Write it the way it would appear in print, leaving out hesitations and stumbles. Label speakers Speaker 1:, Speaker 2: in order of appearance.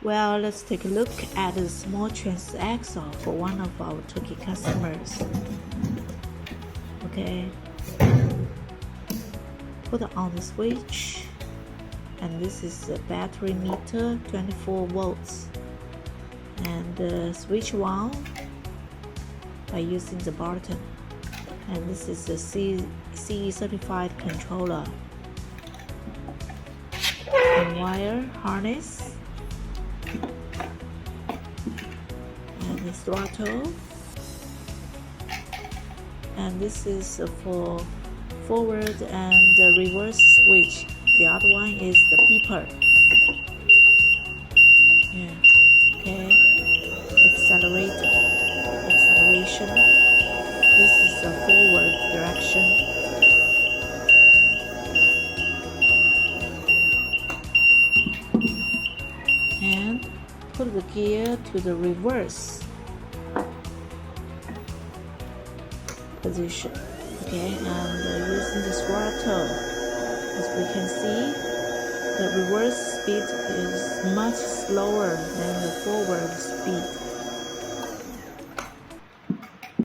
Speaker 1: Well, let's take a look at a small transaxle for one of our Turkey customers. Okay, put on the switch, and this is the battery meter, 24 volts, and switch on by using the button. And this is the CE certified controller and wire harness, and the throttle, and this is for forward and the reverse switch. The other one is the beeper. Yeah. Okay, acceleration. This is the forward direction, and put the gear to the reverse position. Okay, and using the throttle, as we can see, the reverse speed is much slower than the forward speed.